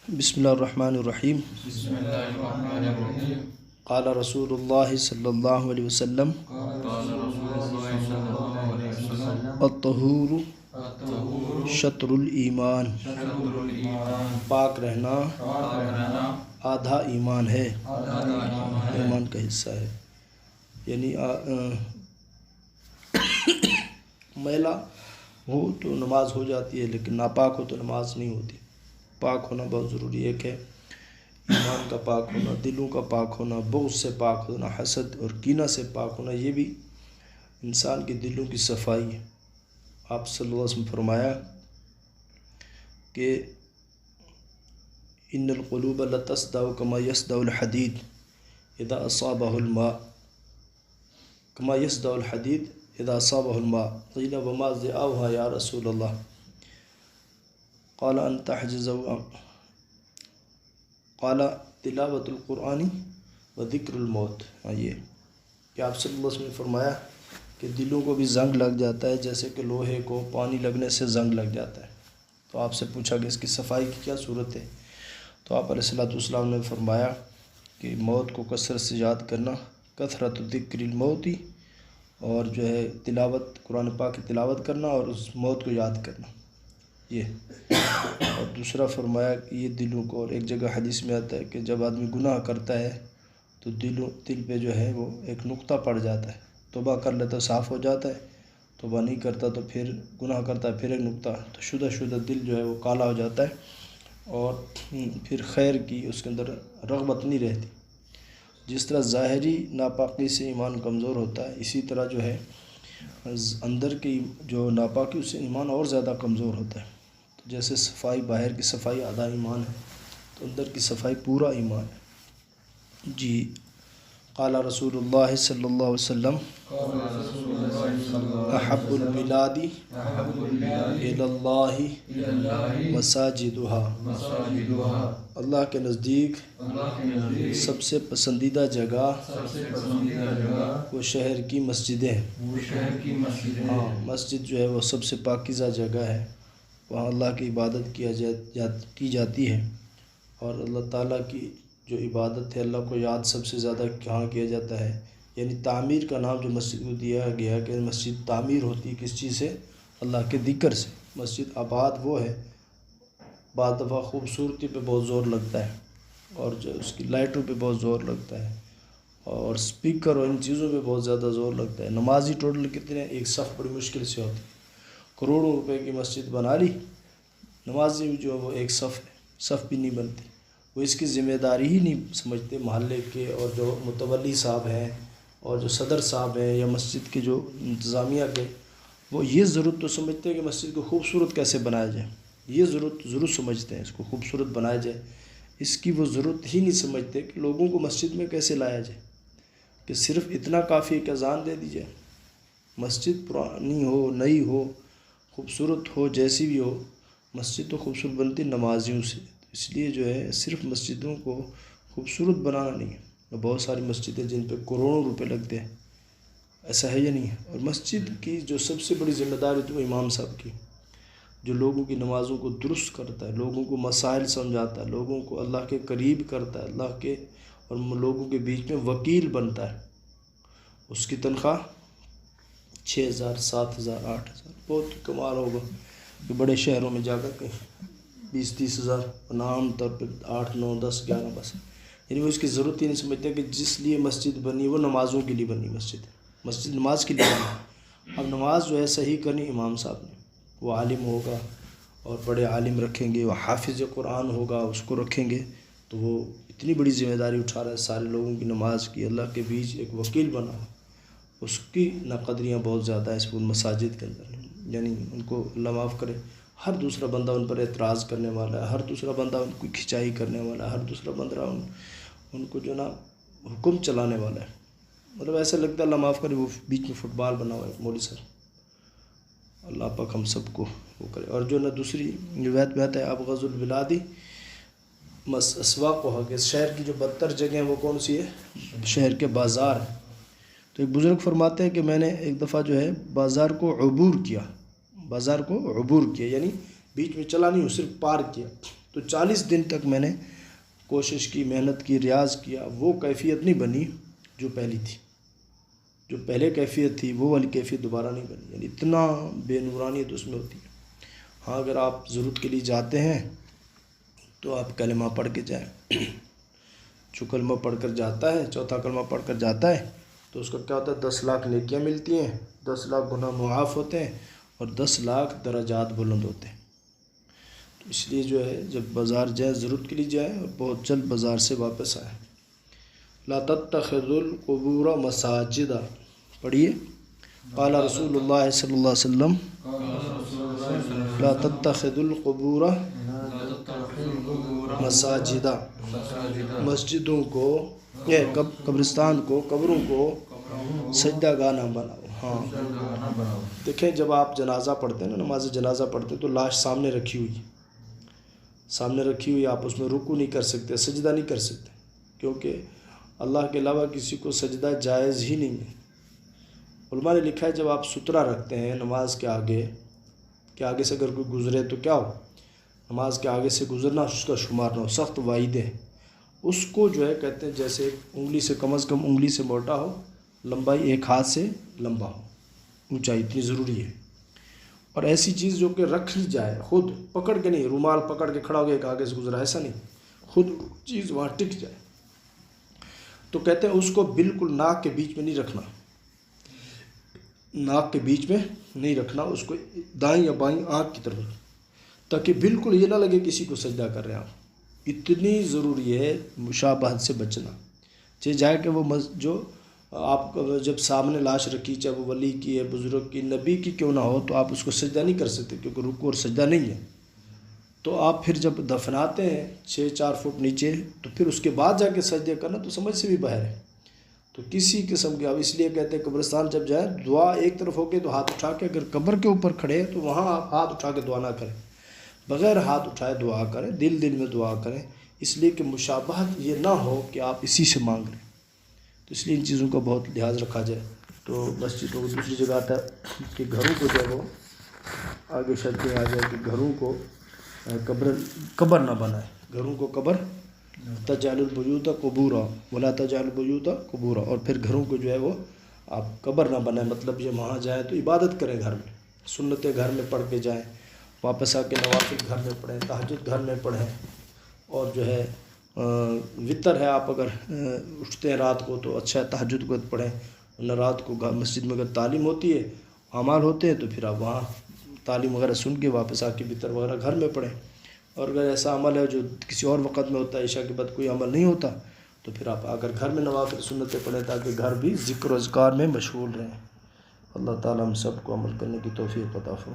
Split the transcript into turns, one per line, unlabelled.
بسم اللہ الرحمن الرحیم۔
بسم اللہ الرحمن الرحیم۔
قال رسول اللہ صلی اللہ علیہ وسلم
قال رسول اللہ صلی اللہ علیہ وسلم
الطہور
الطہور
شطر الایمان،
شطر الایمان،
پاک رہنا
پاک رہنا
آدھا ایمان ہے،
آدھا ایمان ہے۔
ایمان کا حصہ ہے۔ یعنی میلہ ہو تو نماز ہو جاتی ہے، لیکن ناپاک ہو تو نماز نہیں ہوتی۔ پاک ہونا بہت ضروری ہے کہ ایمان کا پاک ہونا، دلوں کا پاک ہونا، بغض سے پاک ہونا، حسد اور کینہ سے پاک ہونا، یہ بھی انسان کے دلوں کی صفائی ہے۔ آپ صلی اللہ علیہ وسلم فرمایا کہ ان القلوب لتصدع كما يصدع الحديد اذا اصابه الماء، كما يصدع الحديد اذا اصابه الماء، قيل وما ضياؤها يا رسول الله؟ قال ان تحجز، قال تلاوت القرآن و ذکر الموت۔ یہ کہ آپ صلی اللہ علیہ وسلم نے فرمایا کہ دلوں کو بھی زنگ لگ جاتا ہے جیسے کہ لوہے کو پانی لگنے سے زنگ لگ جاتا ہے۔ تو آپ سے پوچھا کہ اس کی صفائی کی کیا صورت ہے؟ تو آپ علیہ السلام نے فرمایا کہ موت کو کثرت سے یاد کرنا، کثرت ذکر الموت، اور جو ہے تلاوت، قرآن پاک کی تلاوت کرنا اور اس موت کو یاد کرنا یہ۔ اور دوسرا فرمایا کہ یہ دلوں کو، اور ایک جگہ حدیث میں آتا ہے کہ جب آدمی گناہ کرتا ہے تو دل پہ جو ہے وہ ایک نقطہ پڑ جاتا ہے، توبہ کر لیتا صاف ہو جاتا ہے، توبہ نہیں کرتا تو پھر گناہ کرتا ہے، پھر ایک نقطہ، تو شدہ دل جو ہے وہ کالا ہو جاتا ہے، اور پھر خیر کی اس کے اندر رغبت نہیں رہتی۔ جس طرح ظاہری ناپاکی سے ایمان کمزور ہوتا ہے، اسی طرح جو ہے اندر کی جو ناپاکی اس سے ایمان اور زیادہ کمزور ہوتا ہے۔ تو جیسے صفائی، باہر کی صفائی آدھا ایمان ہے، تو اندر کی صفائی پورا ایمان ہے۔ جی، قال رسول اللہ صلی اللہ علیہ وسلم
قال رسول اللہ صلی اللہ علیہ
احب
وسلم
البلاد
احب البلاد
الی اللہ
الی اللہ
مساجدها،
مساجدها،
اللہ کے نزدیک
اللہ کے نزدیک
سب سے پسندیدہ جگہ
سب سے پسندیدہ جگہ
وہ شہر کی مسجدیں ہیں۔
وہ شہر کی مسجدیں
ہاں،
ہیں۔
مسجد جو ہے وہ سب سے پاکیزہ جگہ ہے، وہاں اللہ کی عبادت کی جاتی ہے، اور اللہ تعالیٰ کی جو عبادت ہے، اللہ کو یاد سب سے زیادہ کہاں کیا جاتا ہے۔ یعنی تعمیر کا نام جو مسجد کو دیا گیا کہ مسجد تعمیر ہوتی ہے کس چیز سے؟ اللہ کے ذکر سے۔ مسجد آباد وہ ہے، بعض دفعہ خوبصورتی پہ بہت زور لگتا ہے، اور جو اس کی لائٹوں پہ بہت زور لگتا ہے، اور سپیکر اور ان چیزوں پہ بہت زیادہ زور لگتا ہے۔ نمازی ٹوٹل کتنے؟ ایک صف بڑی مشکل سے ہوتی ہے۔ کروڑوں روپے کی مسجد بنا لی، نمازی بھی جو ہے وہ ایک صف ہے، صف بھی نہیں بنتی۔ وہ اس کی ذمہ داری ہی نہیں سمجھتے محلے کے، اور جو متولی صاحب ہیں اور جو صدر صاحب ہیں یا مسجد کے جو انتظامیہ کے، وہ یہ ضرورت تو سمجھتے ہیں کہ مسجد کو خوبصورت کیسے بنایا جائے، یہ ضرور سمجھتے ہیں اس کو خوبصورت بنایا جائے۔ اس کی وہ ضرورت ہی نہیں سمجھتے کہ لوگوں کو مسجد میں کیسے لایا جائے، کہ صرف اتنا کافی ہے کہ اذان دے دی جائے۔ مسجد پرانی ہو، نئی ہو، خوبصورت ہو، جیسی بھی ہو، مسجد تو خوبصورت بنتی نمازیوں سے۔ اس لیے جو ہے صرف مسجدوں کو خوبصورت بنانا نہیں ہے، بہت ساری مسجدیں جن پہ کروڑوں روپے لگتے ہیں، ایسا ہے یا نہیں ہے؟ اور مسجد کی جو سب سے بڑی ذمہ داری تو امام صاحب کی، جو لوگوں کی نمازوں کو درست کرتا ہے، لوگوں کو مسائل سمجھاتا ہے، لوگوں کو اللہ کے قریب کرتا ہے، اللہ کے اور لوگوں کے بیچ میں وکیل بنتا ہے۔ اس کی تنخواہ 6,000 7,000 8,000، بہت کمال ہوگا کہ بڑے شہروں میں جا کر کے 20-30 ہزار، عام طور پہ 8 9 10 11 بس۔ یعنی وہ اس کی ضرورت ہی نہیں سمجھتے کہ جس لیے مسجد بنی وہ نمازوں کے لیے بنی، مسجد نماز کے لیے بنی۔ اب نماز جو ہے صحیح کرنی امام صاحب نے، وہ عالم ہوگا اور بڑے عالم رکھیں گے، وہ حافظ قرآن ہوگا اس کو رکھیں گے، تو وہ اتنی بڑی ذمہ داری اٹھا رہا ہے سارے لوگوں کی نماز کی، اللہ کے بیچ ایک وکیل بنا ہو، اس کی ناقدریاں بہت زیادہ ہیں اس پور مساجد کے اندر۔ یعنی ان کو اللہ معاف کرے، ہر دوسرا بندہ ان پر اعتراض کرنے والا ہے، ہر دوسرا بندہ ان کو کھنچائی کرنے والا ہے، ہر دوسرا بندہ ان کو جو نا حکم چلانے والا ہے۔ مطلب ایسا لگتا ہے اللہ معاف کرے وہ بیچ میں فٹ بال بنا ہوا ہے مولوی صاحب، اللہ پاک ہم سب کو وہ کرے۔ اور جو نا دوسری روایت میں آتا ہے ابغض البلادی اسواق کہ شہر کی جو بدتر جگہ ہیں وہ کون سی ہے؟ شہر کے بازار ہیں۔ تو ایک بزرگ فرماتے ہیں کہ میں نے ایک دفعہ جو ہے بازار کو عبور کیا، یعنی بیچ میں چلا نہیں ہوں، صرف پار کیا۔ تو 40 دن تک میں نے کوشش کی، محنت کی، ریاض کیا، وہ کیفیت نہیں بنی جو پہلی تھی، جو پہلے کیفیت تھی وہ والی کیفیت دوبارہ نہیں بنی، یعنی اتنا بے نورانیت اس میں ہوتی ہے۔ ہاں اگر آپ ضرورت کے لیے جاتے ہیں تو آپ کلمہ پڑھ کے جائیں، جو کلمہ پڑھ کر جاتا ہے، چوتھا کلمہ پڑھ کر جاتا ہے تو اس کا کیا ہوتا ہے، 10 لاکھ نیکیاں ملتی ہیں، 10 لاکھ گناہ معاف ہوتے ہیں اور 10 لاکھ درجات بلند ہوتے ہیں۔ تو اس لیے جو ہے جب بازار جائیں ضرورت کے لیے جائیں اور بہت جلد بازار سے واپس آئیں۔ لا تتخذوا القبور مساجدا، پڑھیے، قال رسول اللہ صلی اللہ علیہ وسلم لا تتخذوا القبور مساجدا، مسجدوں کو، قبرستان کو، قبروں کو سجدہ گاہ نہ بناؤ۔ ہاں دیکھیں جب آپ جنازہ پڑھتے ہیں نا، نماز جنازہ پڑھتے ہیں تو لاش سامنے رکھی ہوئی، سامنے رکھی ہوئی، آپ اس میں رکوع نہیں کر سکتے، سجدہ نہیں کر سکتے، کیونکہ اللہ کے علاوہ کسی کو سجدہ جائز ہی نہیں ہے۔ علماء نے لکھا ہے جب آپ سترہ رکھتے ہیں نماز کے آگے، کہ آگے سے اگر کوئی گزرے تو کیا ہو، نماز کے آگے سے گزرنا اس کا شمار نہ ہو، سخت وعید ہے۔ اس کو جو ہے کہتے ہیں جیسے انگلی سے کم از کم انگلی سے موٹا ہو، لمبائی ایک ہاتھ سے لمبا ہو، اونچائی اتنی ضروری ہے۔ اور ایسی چیز جو کہ رکھ لی جائے، خود پکڑ کے نہیں، رومال پکڑ کے کھڑا ہو گیا ایک آگے سے گزرا، ایسا نہیں، خود چیز وہاں ٹک جائے۔ تو کہتے ہیں اس کو بالکل ناک کے بیچ میں نہیں رکھنا، ناک کے بیچ میں نہیں رکھنا، اس کو دائیں یا بائیں آنکھ کی طرف، تاکہ بالکل یہ نہ لگے کسی کو سجدہ کر رہے ہیں آپ۔ اتنی ضروری ہے مشابہت سے بچنا۔ چاہے جائے کہ وہ جو آپ جب سامنے لاش رکھی، چاہے وہ ولی کی ہے، بزرگ کی، نبی کی کیوں نہ ہو، تو آپ اس کو سجدہ نہیں کر سکتے، کیونکہ رکوع اور سجدہ نہیں ہے۔ تو آپ پھر جب دفناتے ہیں 4 فٹ نیچے، تو پھر اس کے بعد جا کے سجدے کرنا تو سمجھ سے بھی باہر ہے۔ تو کسی قسم کے، اب اس لیے کہتے ہیں قبرستان جب جائیں دعا ایک طرف ہو کے تو ہاتھ اٹھا کے، اگر قبر کے اوپر کھڑے ہیں تو وہاں آپ ہاتھ اٹھا کے دعا نہ کریں، بغیر ہاتھ اٹھائے دعا کریں، دل میں دعا کریں، اس لیے کہ مشابہت یہ نہ ہو کہ آپ اسی سے مانگ رہے ہیں۔ تو اس لیے ان چیزوں کا بہت لحاظ رکھا جائے۔ تو مسجدوں کو دوسری جگہ آتا ہے کہ گھروں کو جو ہے وہ آگے شرط میں آ جائے کہ گھروں کو قبر نہ بنائے، گھروں کو قبر، تجعلوا البیوت قبورا ولا تجعلوا البیوت قبورا، اور پھر گھروں کو جو ہے وہ آپ قبر نہ بنائیں، مطلب یہ وہاں جائیں تو عبادت کریں، گھر میں سنتیں گھر میں پڑھ کے جائیں، واپس آ کے نوافل گھر میں پڑھیں، تہجد گھر میں پڑھیں، اور جو ہے وطر ہے، آپ اگر اٹھتے ہیں رات کو تو اچھا تہجد کو پڑھیں، ورنہ رات کو مسجد میں اگر تعلیم ہوتی ہے، اعمال ہوتے ہیں، تو پھر آپ وہاں تعلیم وغیرہ سن کے واپس آ کے وطر وغیرہ گھر میں پڑھیں۔ اور اگر ایسا عمل ہے جو کسی اور وقت میں ہوتا ہے، عشاء کے بعد کوئی عمل نہیں ہوتا، تو پھر آپ اگر گھر میں نوافل سنتیں پڑھیں تاکہ گھر بھی ذکر و اذکار میں مشغول رہیں۔ اللہ تعالیٰ ہم سب کو عمل کرنے کی توفیق عطا فرمائے۔